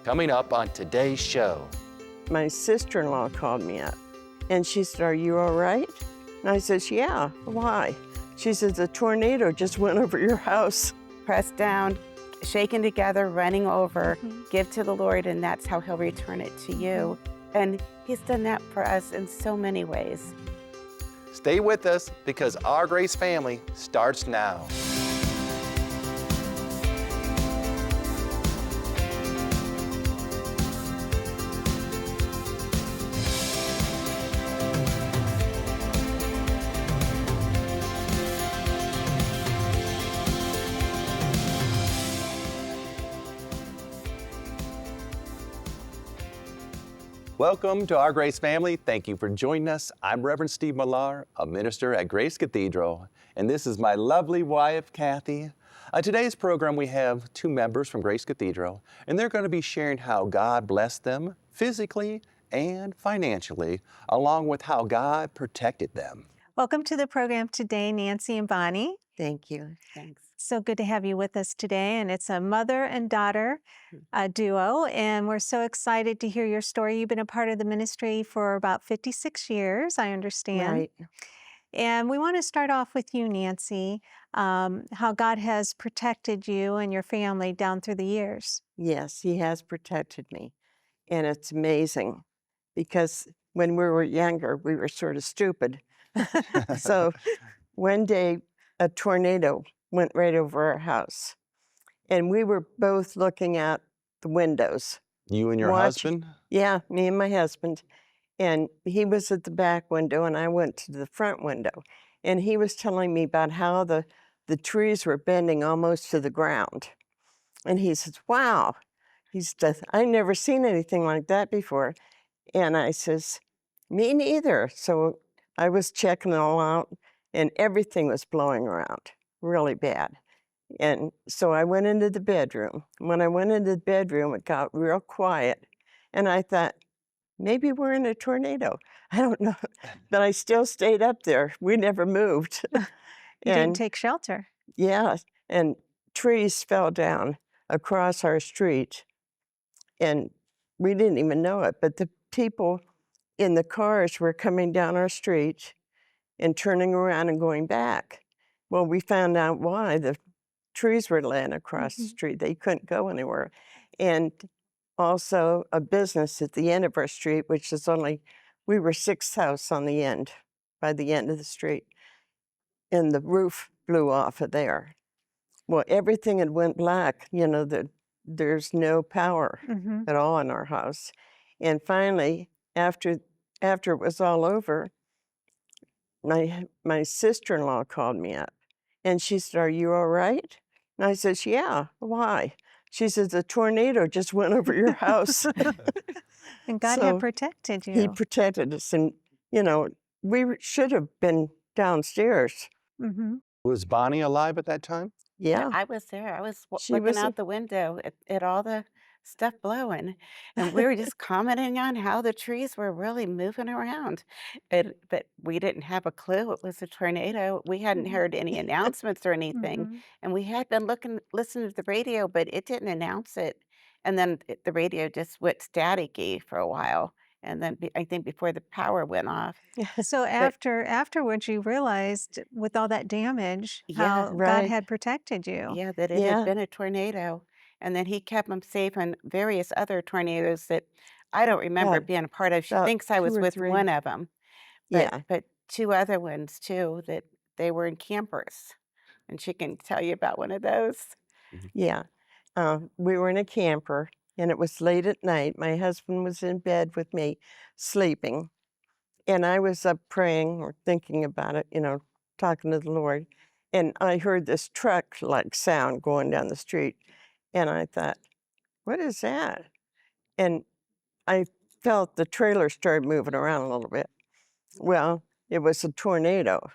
Coming up on today's show. My sister-in-law called me up and she said, "Are you all right?" And I says, "Yeah, why?" She says, "A tornado just went over your house." Pressed down, shaken together, running over, give to the Lord, and that's how He'll return it to you. And He's done that for us in so many ways. Stay with us because Our Grace Family starts now. Welcome to Our Grace Family. Thank you for joining us. I'm Reverend Steve Millar, a minister at Grace Cathedral, and this is my lovely wife, Kathy. Today's program, we have two members from Grace Cathedral, and they're going to be sharing how God blessed them physically and financially, along with how God protected them. Welcome to the program today, Nancy and Bonnie. Thank you. Thanks. So good to have you with us today. And it's a mother and daughter duo. And we're so excited to hear your story. You've been a part of the ministry for about 56 years, I understand. Right. And we want to start off with you, Nancy, how God has protected you and your family down through the years. Yes, He has protected me. And it's amazing because when we were younger, we were sort of stupid. So one day, a tornado went right over our house. And we were both looking out the windows. You and your husband? Yeah, me and my husband. And he was at the back window and I went to the front window. And he was telling me about how the trees were bending almost to the ground. And he says, "Wow." He says, "I never seen anything like that before." And I says, "Me neither." So I was checking it all out and everything was blowing around really bad. And so I went into the bedroom. When I went into the bedroom, it got real quiet. And I thought, maybe we're in a tornado. I don't know. But I still stayed up there. We never moved. You didn't take shelter. Yeah, and trees fell down across our street. And we didn't even know it. But the people in the cars were coming down our street and turning around and going back. Well, we found out why. The trees were laying across the street. They couldn't go anywhere. And also a business at the end of our street, which is only, we were 6th house on the end, by the end of the street. And the roof blew off of there. Well, everything had went black. You know, there's no power at all in our house. And finally, after it was all over, my sister-in-law called me up. And she said, "Are you all right?" And I says, "Yeah, why?" She says, "A tornado just went over your house." And God So had protected you. He protected us. And, you know, we should have been downstairs. Was Bonnie alive at that time? Yeah. I was there. I was She looking was out the window at all the stuff blowing. And we were just commenting on how the trees were really moving around. But we didn't have a clue it was a tornado. We hadn't heard any announcements or anything. And we had been listening to the radio, but it didn't announce it. And then the radio just went staticky for a while. And then I think before the power went off. So afterwards, you realized with all that damage, Yeah, how God right. had protected you. Yeah, that it Yeah. had been a tornado. And then he kept them safe on various other tornadoes that I don't remember Yeah, being a part of. She about thinks I 2 was or with 3. one of them, Yeah. but 2 other ones too that they were in campers. And she can tell you about one of those. Yeah. We were in a camper, and it was late at night. My husband was in bed with me, sleeping. And I was up praying or thinking about it, you know, talking to the Lord. And I heard this truck-like sound going down the street. And I thought, what is that? And I felt the trailer started moving around a little bit. Well, it was a tornado.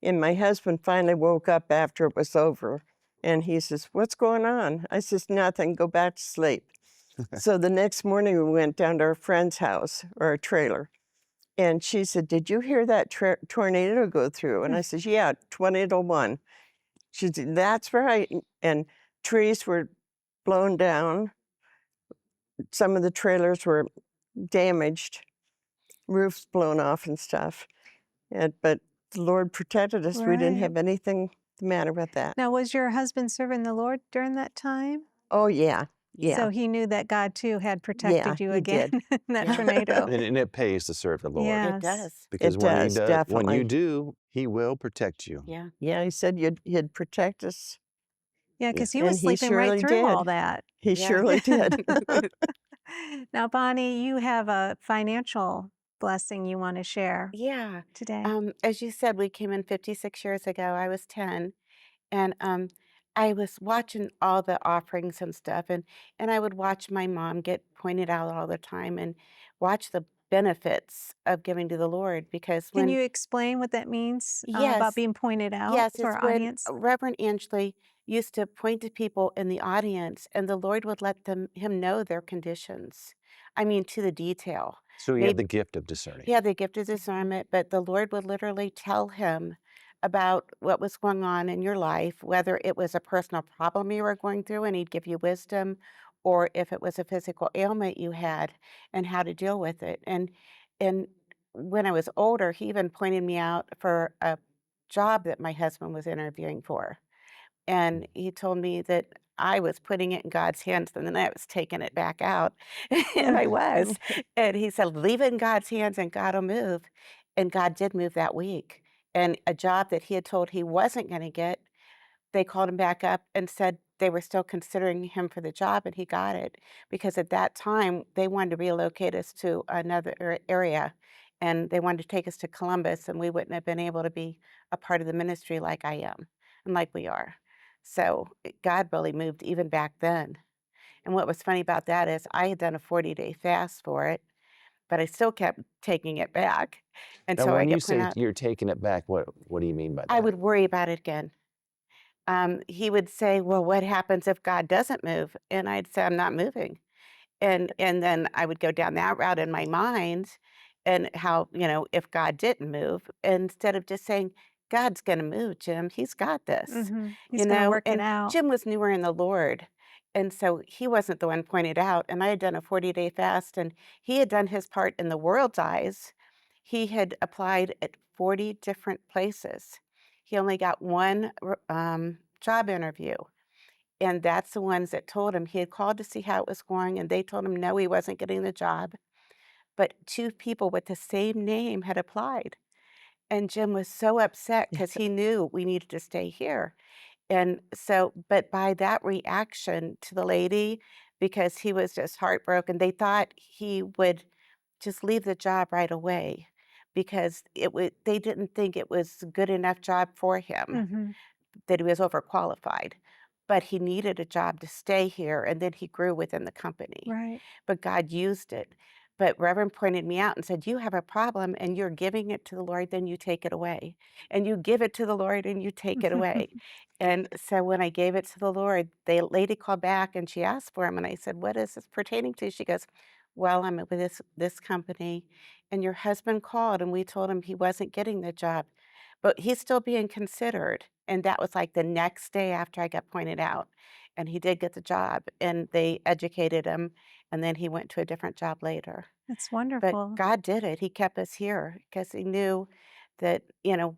And my husband finally woke up after it was over. And he says, "What's going on?" I says, "Nothing, go back to sleep." So the next morning we went down to our friend's house, or a trailer. And she said, "Did you hear that tornado go through?" And I says, "Yeah, tornado 1." She said, "That's right." And trees were blown down. some of the trailers were damaged, roofs blown off and stuff. But the Lord protected us. We didn't Right. have anything the matter with that. Now, was your husband serving the Lord during that time? Oh, yeah. Yeah. So he knew that God too had Yeah, protected you he again did. in that Yeah. tornado. And it pays to serve the Lord. It Yes. does. Because It when he does, does, when you definitely. do, he will protect you. Yeah. Yeah, he said he'd protect us, Yeah, Yeah. because he and was he sleeping right surely through all did. that. He Yeah. surely did. Now, Bonnie, you have a financial blessing you want to share Yeah. today. As you said, we came in 56 years ago. I was 10. And I was watching all the offerings and stuff, and I would watch my mom get pointed out all the time and watch the benefits of giving to the Lord. Because Can when, you explain what that means about yes, being pointed out yes, to it's our when audience? Reverend Angley used to point to people in the audience, and the Lord would let him know their conditions. I mean, to the detail. So he had Maybe the gift of discerning. he had the gift of Mhm. discernment, but the Lord would literally tell him about what was going on in your life, whether it was a personal problem you were going through, and he'd give you wisdom, or if it was a physical ailment you had and how to deal with it. And when I was older, he even pointed me out for a job that my husband was interviewing for. And he told me that I was putting it in God's hands and then I was taking it back out. And I was. And he said, leave it in God's hands and God will move. And God did move that week. And a job that he had told he wasn't going to get, they called him back up and said they were still considering him for the job and he got it. Because at that time, they wanted to relocate us to another area. And they wanted to take us to Columbus, and we wouldn't have been able to be a part of the ministry like I am and like we are. So God really moved even back then. And what was funny about that is I had done a 40-day fast for it, but I still kept taking it back. And Now, so I when you get pointed say out, you're taking it back, what do you mean by I that? would worry about it again. He would say, well, what happens if God doesn't move? And I'd say, I'm not moving. And then I would go down that route in my mind and how, if God didn't move, instead of just saying, God's going to move, Jim. He's got this, He's going to work it And out. Jim was newer in the Lord. And so he wasn't the one pointed out. And I had done a 40-day fast, and he had done his part in the world's eyes. He had applied at 40 different places. He only got one job interview. And that's the ones that told him he had called to see how it was going, and they told him no, he wasn't getting the job. But two people with the same name had applied. And Jim was so upset because he knew we needed to stay here. And so, but by that reaction to the lady, because he was just heartbroken, they thought he would just leave the job right away because they didn't think it was a good enough job for him, Mhm. that he was overqualified. But he needed a job to stay here, and then he grew within the company. Right. But God used it. But Reverend pointed me out and said, you have a problem and you're giving it to the Lord, then you take it away. And you give it to the Lord and you take it away. And so when I gave it to the Lord, the lady called back and she asked for him. And I said, what is this pertaining to? She goes, well, I'm with this company. And your husband called and we told him he wasn't getting the job, but he's still being considered. And that was like the next day after I got pointed out. And he did get the job and they educated him. And then he went to a different job later. That's But wonderful. God did it. He kept us here because he knew that,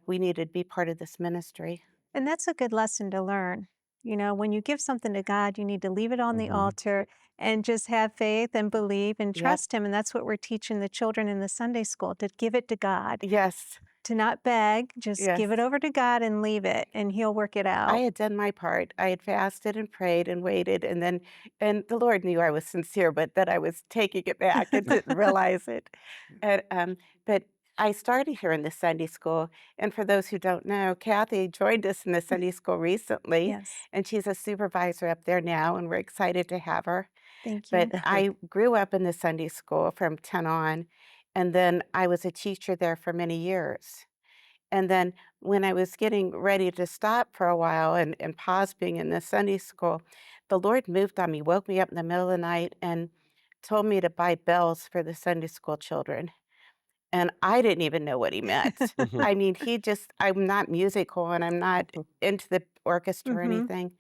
we needed to be part of this ministry. And that's a good lesson to learn. When you give something to God, you need to leave it on the altar and just have faith and believe and Yep. trust Him. And that's what we're teaching the children in the Sunday school, to give it to God, Yes. to not beg, just give it Yes. over to God and leave it, and He'll work it I out. had done my part. I had fasted and prayed and waited, and the Lord knew I was sincere, but that I was taking it back and didn't realize it. But I started here in the Sunday school, and for those who don't know, Kathy joined us in the Sunday school recently, Yes. and she's a supervisor up there now, and we're excited to have her. Thank But you. I grew up in the Sunday school from 10 on, and then I was a teacher there for many years. And then when I was getting ready to stop for a while and pause being in the Sunday school, the Lord moved on me, woke me up in the middle of the night and told me to buy bells for the Sunday school children. And I didn't even know what he meant. I mean, I'm not musical and I'm not into the orchestra or Mhm. anything,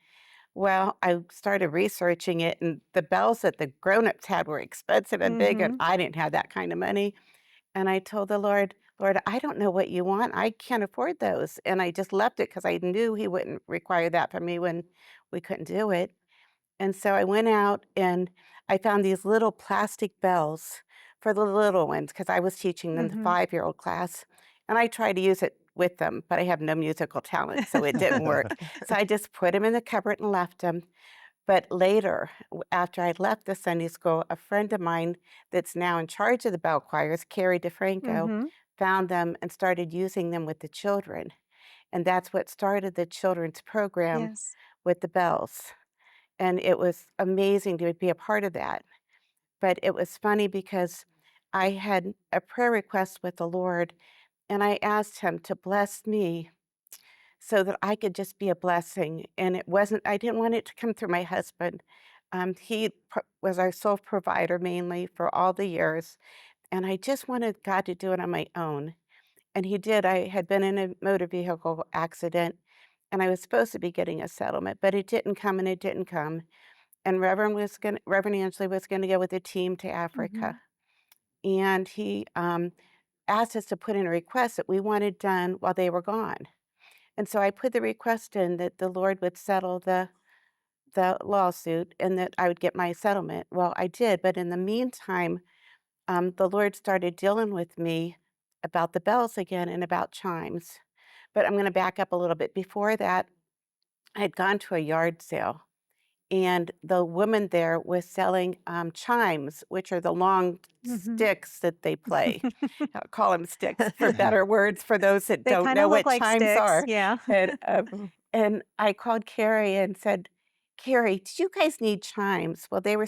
Well, I started researching it, and the bells that the grown-ups had were expensive and big, and Mhm. I didn't have that kind of money. And I told the Lord, Lord, I don't know what you want. I can't afford those. And I just left it because I knew He wouldn't require that from me when we couldn't do it. And so I went out and I found these little plastic bells for the little ones because I was teaching them the Mhm. 5-year-old class. And I tried to use it with them, but I have no musical talent, so it didn't work. So I just put them in the cupboard and left them. But later, after I left the Sunday school, a friend of mine that's now in charge of the bell choirs, Carrie DeFranco, Mhm. found them and started using them with the children. And that's what started the children's program Yes. with the bells. And it was amazing to be a part of that. But it was funny because I had a prayer request with the Lord, and I asked Him to bless me so that I could just be a blessing. And it wasn't, I didn't want it to come through my husband. Was our sole provider mainly for all the years. And I just wanted God to do it on my own. And He did. I had been in a motor vehicle accident and I was supposed to be getting a settlement, but it didn't come and it didn't come. And Reverend Ansley was going to go with a team to Africa. Mhm. And he asked us to put in a request that we wanted done while they were gone. And so I put the request in that the Lord would settle the lawsuit and that I would get my settlement. Well, I did, but in the meantime, the Lord started dealing with me about the bells again and about chimes. But I'm going to back up a little bit. Before that, I had gone to a yard sale, and the woman there was selling chimes, which are the long Mhm. sticks that they play. I'll call them sticks for better words for those that They don't kinda know look what like chimes sticks, are. yeah. And, Mm. I called Carrie and said, Carrie, do you guys need chimes? Well, they were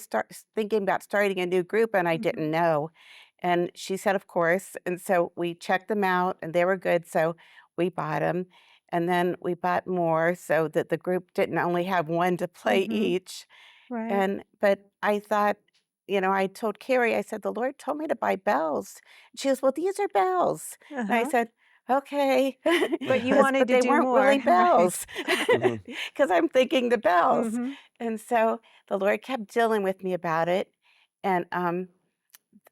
thinking about starting a new group, and I Mhm. didn't know. And she said, of course. And so we checked them out, and they were good. So we bought them. And then we bought more so that the group didn't only have one to play Mhm. each. Right. And but I thought, I told Carrie, I said, "The Lord told me to buy bells." She goes, "Well, these are bells." And I Uh-huh. said, "Okay." But you 'Cause wanted but to they do weren't really more, right. bells Mhm. because 'cause I'm thinking the bells. Mhm. And so the Lord kept dealing with me about it, and,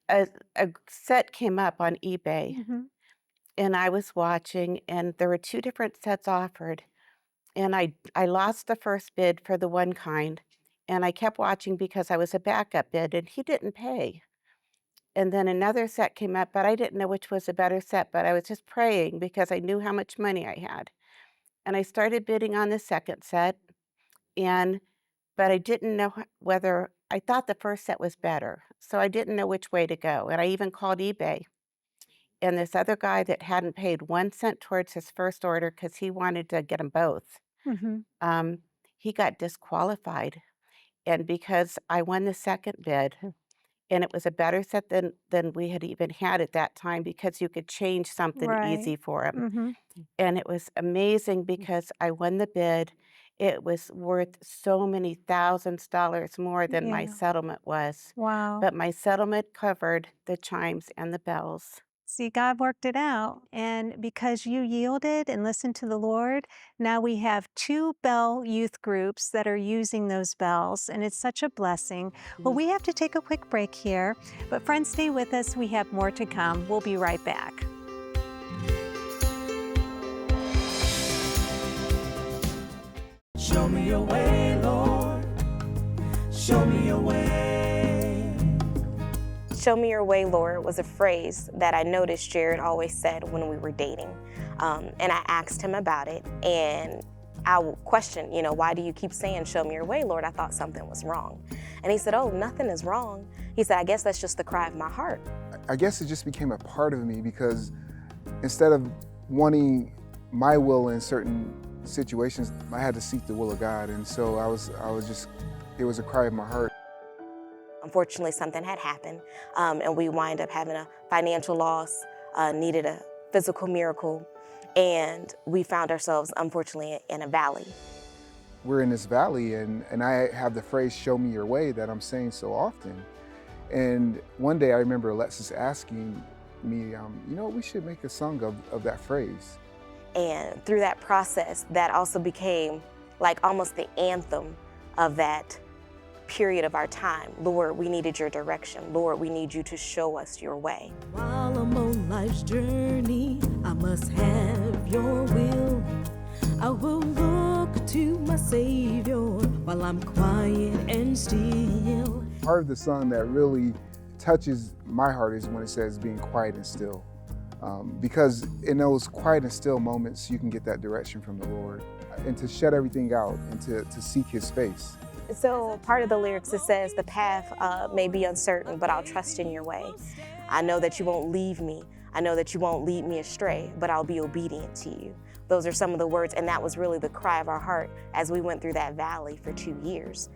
a set came up on eBay, Mhm. and I was watching, and there were 2 different sets offered. And I lost the first bid for the one kind, and I kept watching because I was a backup bid, and he didn't pay. And then another set came up, but I didn't know which was a better set, but I was just praying because I knew how much money I had. And I started bidding on the second set, and but I didn't know whether I thought the first set was better, so I didn't know which way to go. And I even called eBay, and this other guy that hadn't paid 1 cent towards his first order because he wanted to get them both, Mhm. um, he got disqualified. And because I won the second bid, and it was a better set than we had even had at that time because you could change something Right. easy for him. Mhm. And it was amazing because I won the bid. It was worth so many thousands dollars more than my Yeah. settlement was. Wow. But my settlement covered the chimes and the bells. See, God worked it out. And because you yielded and listened to the Lord, now we have 2 bell youth groups that are using those bells, and it's such a blessing. Well, we have to take a quick break here, but friends, stay with us. We have more to come. We'll be right back. Show me your way, Lord. Show me your way. Show me your way, Lord, was a phrase that I noticed Jared always said when we were dating. And I asked him about it, and I questioned, why do you keep saying, show me your way, Lord? I thought something was wrong. And he said, oh, nothing is wrong. He said, I guess that's just the cry of my heart. I guess it just became a part of me because instead of wanting my will in certain situations, I had to seek the will of God. And so it was a cry of my heart. Unfortunately, something had happened, and we wind up having a financial loss, needed a physical miracle, and we found ourselves, unfortunately, in a valley. We're in this valley, and I have the phrase, show me your way, that I'm saying so often. And one day I remember Alexis asking me, we should make a song of that phrase. And through that process, that also became like almost the anthem of that period of our time. Lord, we needed your direction. Lord, we need you to show us your way. While I'm on life's journey, I must have your will. I will look to my Savior while I'm quiet and still. Part of the song that really touches my heart is when it says being quiet and still. Because in those quiet and still moments, you can get that direction from the Lord. And to shut everything out and to seek his face. So part of the lyrics, it says, the path may be uncertain, but I'll trust in your way. I know that you won't leave me. I know that you won't lead me astray, but I'll be obedient to you. Those are some of the words, and that was really the cry of our heart as we went through that valley for 2 years.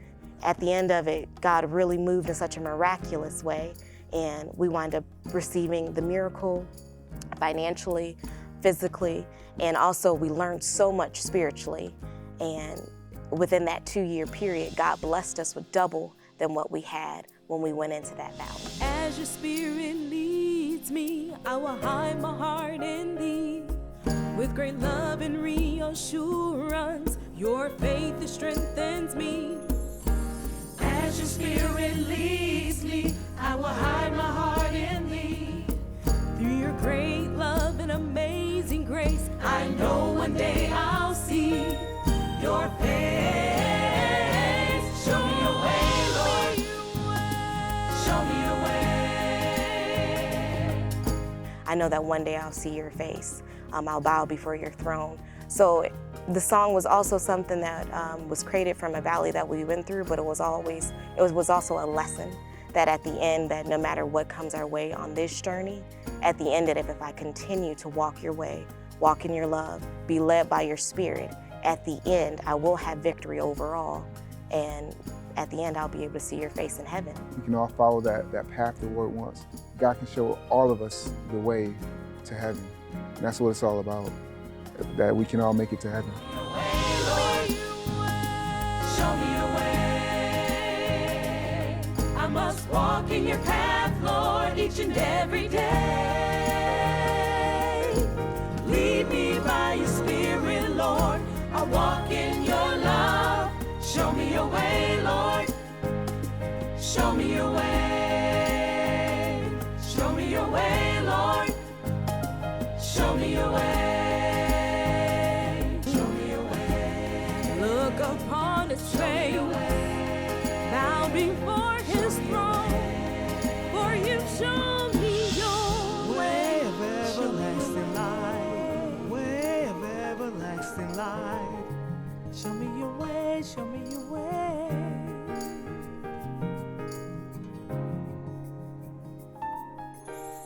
At the end of it, God really moved in such a miraculous way, and we wound up receiving the miracle financially, physically, and also we learned so much spiritually. And within that 2-year period, God blessed us with double than what we had when we went into that valley. As your spirit leads me, I will hide my heart in thee. With great love and reassurance, your faith it strengthens me. As your spirit leads me, I will hide my heart in thee. Through your great love and amazing grace, I know one day I'll see your face. Show me your way, Lord. Show me your way. I know that one day I'll see your face. I'll bow before your throne. So the song was also something that was created from a valley that we went through, but it was also a lesson that at the end, that no matter what comes our way on this journey, at the end of it, if I continue to walk your way, walk in your love, be led by your spirit, at the end, I will have victory overall. And at the end, I'll be able to see your face in heaven. We can all follow that path the Lord wants. God can show all of us the way to heaven. And that's what it's all about, that we can all make it to heaven. Show me your way. I must walk in your path, Lord, each and every day. Lead me by your spirit, Lord. I walk in your love. Show me your way, Lord. Show me your way. Show me your way, Lord. Show me your way. Show me your way. Look upon his face. Bow before his throne. For you show me your way of everlasting life. Way of everlasting life. Show me your way. Show me your way.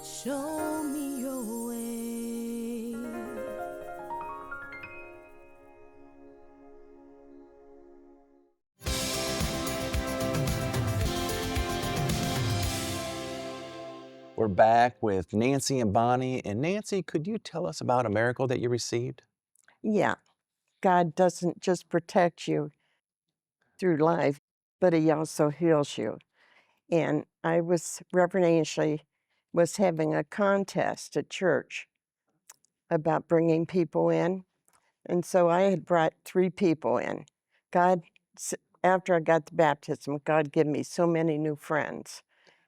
Show me your way. We're back with Nancy and Bonnie. And Nancy, could you tell us about a miracle that you received? Yeah, God doesn't just protect you through life, but he also heals you. And Reverend Ainsley was having a contest at church about bringing people in. And so I had brought 3 people in. After I got the baptism, God gave me so many new friends.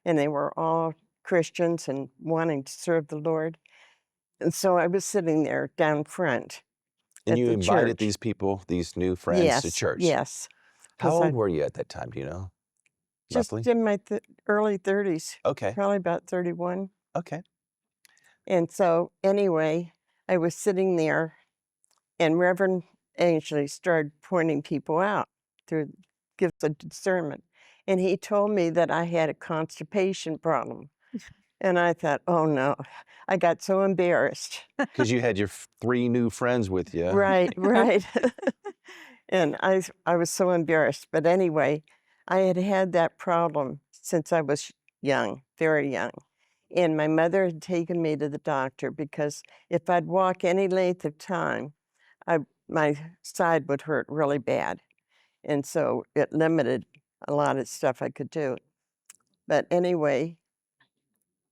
And they were all Christians and wanting to serve the Lord. And so I was sitting there down front. And at you the invited church. these people, these new friends, to church. Yes. How 'Cause old were you at that time? Do you know? Just Roughly? in my early 30s, Okay. probably about 31. Okay. And so anyway, I was sitting there, and Reverend Ainsley started pointing people out through gifts of discernment. And he told me that I had a constipation problem. And I thought, oh no, I got so embarrassed. Because you had your 3 new friends with you. Right, right. And I was so embarrassed. But anyway, I had had that problem since I was young, very young. And my mother had taken me to the doctor because if I'd walk any length of time, my side would hurt really bad. And so it limited a lot of stuff I could do. But anyway,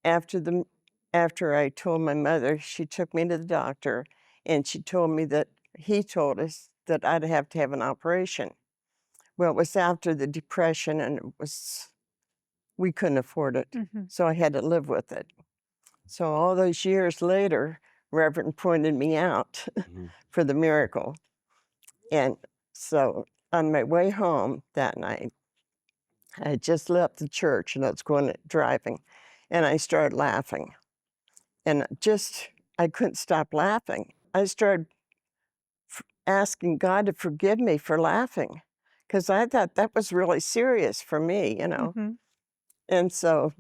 after I told my mother, she took me to the doctor, and she told me that he told us that I'd have to have an operation. Well, it was after the Depression, and we couldn't afford it. So I had to live with it. So all those years later, Reverend pointed me out Mhm. for the miracle. And so on my way home that night, I had just left the church and I was driving, and I started laughing. And I couldn't stop laughing. I started asking God to forgive me for laughing, because I thought that was really serious for me, you know. And so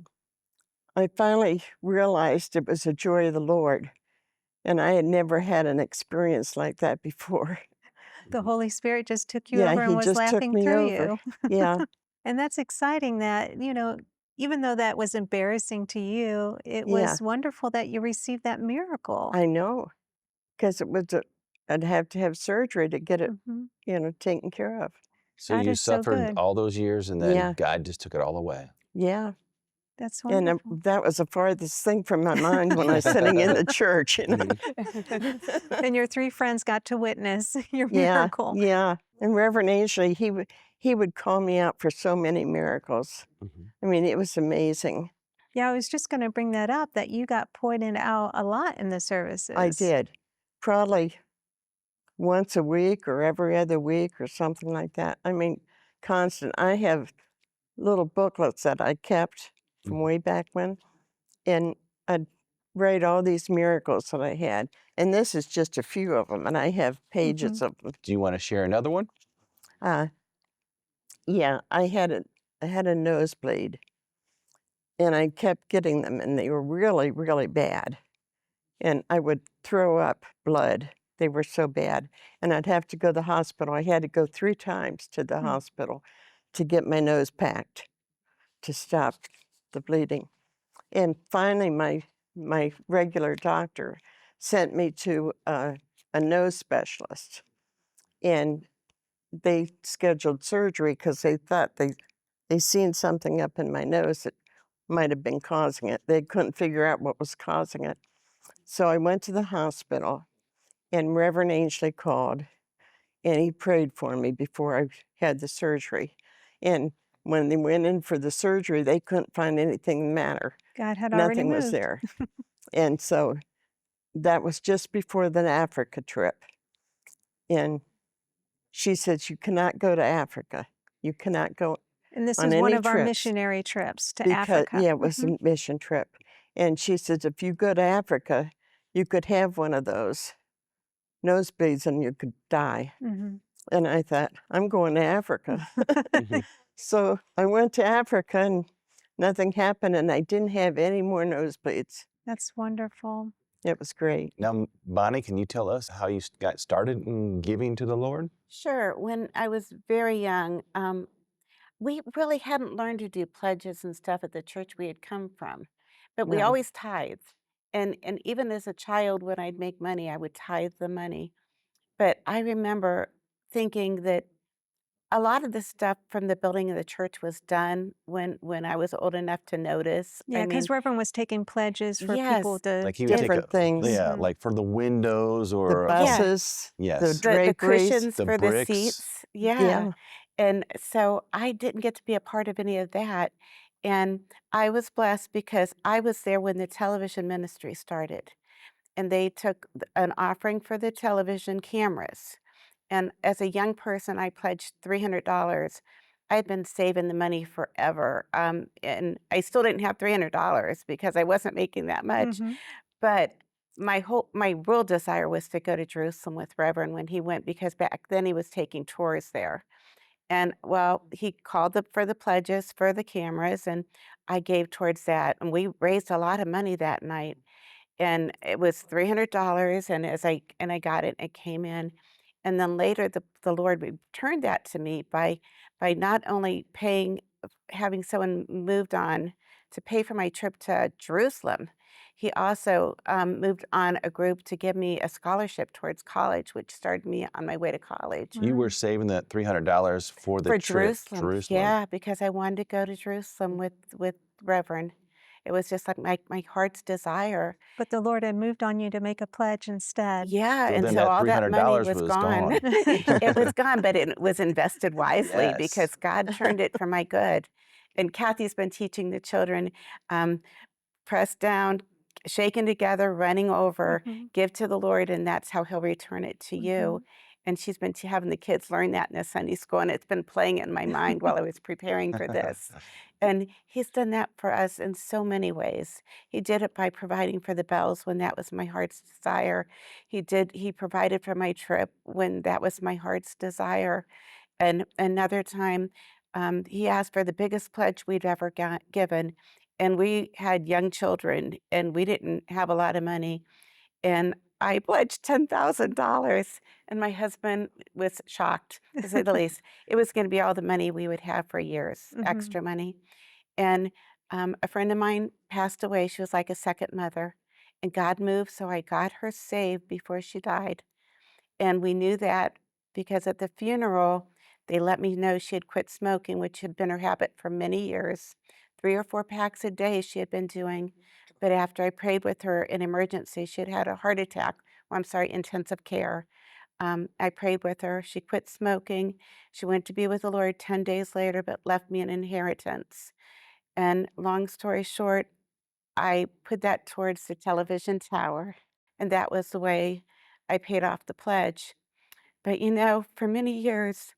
I finally realized it was the joy of the Lord. And I had never had an experience like that before. The Holy Spirit just took you Yeah, over and he was just took laughing me through over. you. Yeah, And that's exciting that, even though that was embarrassing to you, it yeah, was wonderful that you received that miracle. I know. Because I'd have to have surgery to get it, Mhm. taken care of. So That you is so suffered good. all those years, and then Yeah, God just took it all away. yeah. That's And wonderful. that was the farthest thing from my mind when I was sitting in the church, Mhm. And your 3 friends got to witness your Yeah, miracle. yeah. And Reverend Ainsley, he would call me out for so many miracles. Mhm. I mean, it was amazing. Yeah, I was just gonna bring that up, that you got pointed out a lot in the I services. did. Probably once a week or every other week or something like that. I mean, constant. I have little booklets that I kept from Mhm. way back when, and I'd write all these miracles that I had. And this is just a few of them, and I have pages Mhm. of them. Do you want to share another one? Uh, yeah, I had a nosebleed, and I kept getting them, and they were really, really bad. And I would throw up blood. They were so bad. And I'd have to go to the hospital. I had to go 3 times to the Mm. hospital to get my nose packed to stop the bleeding. And finally, my regular doctor sent me to a nose specialist. And they scheduled surgery because they thought they seen something up in my nose that might have been causing it. They couldn't figure out what was causing it. So I went to the hospital, and Reverend Ainsley called, and he prayed for me before I had the surgery. And when they went in for the surgery, they couldn't find anything the matter. God had already Nothing was moved. there. And so that was just before the Africa trip. And she said, "You cannot go to Africa. You cannot go And this on is one any of our trips." missionary trips to Because, Africa. yeah, it was a mission trip. And she says, "If you go to Africa, you could have one of those nosebleeds and you could die." Mhm. And I thought, I'm going to Africa. Mhm. So I went to Africa and nothing happened, and I didn't have any more nosebleeds. That's wonderful. It was great. Now, Bonnie, can you tell us how you got started in giving to the Lord? Sure. When I was very young, we really hadn't learned to do pledges and stuff at the church we had come from, but we No. always tithed. And even as a child, when I'd make money, I would tithe the money. But I remember thinking that a lot of the stuff from the building of the church was done when I was old enough to notice. Yeah, I because mean, Reverend was taking pledges for people yes, to Like he would take Different things. yeah, like for the windows The or yeah, buses, the yes, the draperies. cushions the for the bricks. seats. Yeah. Yeah. And so I didn't get to be a part of any of that. And I was blessed because I was there when the television ministry started. And they took an offering for the television cameras. And as a young person, I pledged $300. I'd been saving the money forever. And I still didn't have $300 because I wasn't making that much. Mhm. But my real desire was to go to Jerusalem with Reverend when he went, because back then he was taking tours there. And well, he called up for the pledges for the cameras, and I gave towards that. And we raised a lot of money that night. And it was $300, and I got it, it came in. And then later the Lord returned that to me by not only having someone moved on to pay for my trip to Jerusalem, he also moved on a group to give me a scholarship towards college, which started me on my way to college. You were Wow. saving that $300 for the For trip, Jerusalem, Jerusalem. yeah, because I wanted to go to Jerusalem with Reverend. It was just like my heart's desire. But the Lord had moved on you to make a pledge instead. Yeah, So and then so that all that money $300 was was gone. gone. It was gone, but it was invested wisely Yes. because God turned it for my good. And Kathy's been teaching the children, press down, shaken together, running over, Mhm. give to the Lord, and that's how he'll return it to you. And she's been having the kids learn that in the Sunday school, and it's been playing in my mind while I was preparing for this. And he's done that for us in so many ways. He did it by providing for the bells when that was my heart's desire. He provided for my trip when that was my heart's desire. And another time, he asked for the biggest pledge we'd ever given. And we had young children and we didn't have a lot of money. And I pledged $10,000. And my husband was shocked, to say the least. It was going to be all the money we would have for years, Mhm. extra money. And a friend of mine passed away. She was like a second mother. And God moved, so I got her saved before she died. And we knew that because at the funeral, they let me know she had quit smoking, which had been her habit for many years. 3 or 4 packs a day she had been doing. But after I prayed with her in emergency, she had had a heart attack. Well, I'm sorry, intensive care. I prayed with her. She quit smoking. She went to be with the Lord 10 days later, but left me an inheritance. And long story short, I put that towards the television tower. And that was the way I paid off the pledge. But for many years,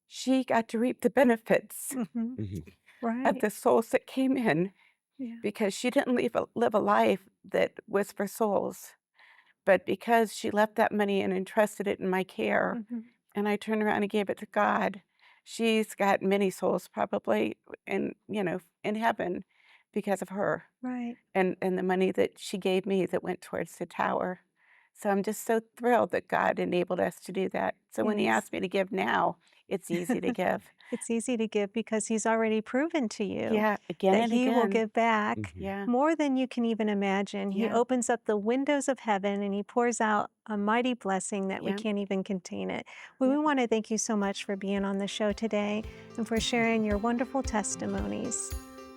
she got to reap the benefits Mhm. Mhm. of Right. the souls that came in Yeah. because she didn't live a life that was for souls. But because she left that money and entrusted it in my care, Mhm. and I turned around and gave it to God, she's got many souls probably in heaven because of her Right. and the money that she gave me that went towards the tower. So I'm just so thrilled that God enabled us to do that. So when he Yes. asked me to give now, it's easy to give. It's easy to give because he's already proven to you Yeah, again that and he will again. give back Mhm. Yeah, more than you can even imagine. He yeah, opens up the windows of heaven and he pours out a mighty blessing that we yeah, can't even contain it. Well, yeah. we want to thank you so much for being on the show today and for sharing your wonderful testimonies.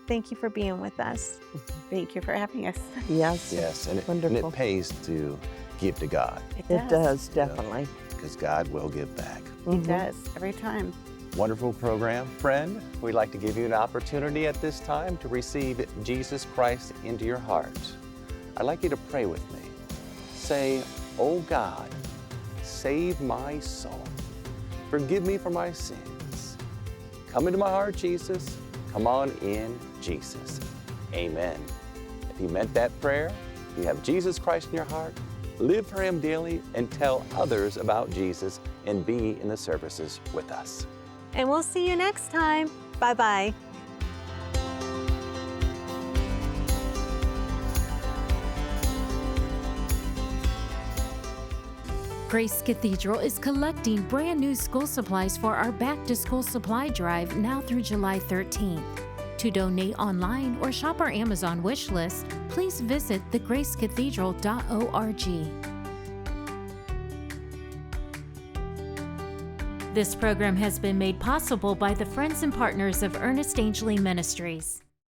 Thank you for being with us. Thank you for having us. Yes. Yes, and Wonderful. it pays to give to God It does, you know, definitely. because God will give back. He Mhm. does every time. Wonderful program. Friend, we'd like to give you an opportunity at this time to receive Jesus Christ into your heart. I'd like you to pray with me. Say, "Oh God, save my soul. Forgive me for my sins. Come into my heart, Jesus. Come on in, Jesus." Amen. If you meant that prayer, you have Jesus Christ in your heart, live for Him daily, and tell others about Jesus and be in the services with us. And we'll see you next time. Bye-bye. Grace Cathedral is collecting brand new school supplies for our Back to School Supply Drive now through July 13th. To donate online or shop our Amazon wish list, please visit thegracecathedral.org. This program has been made possible by the friends and partners of Ernest Angley Ministries.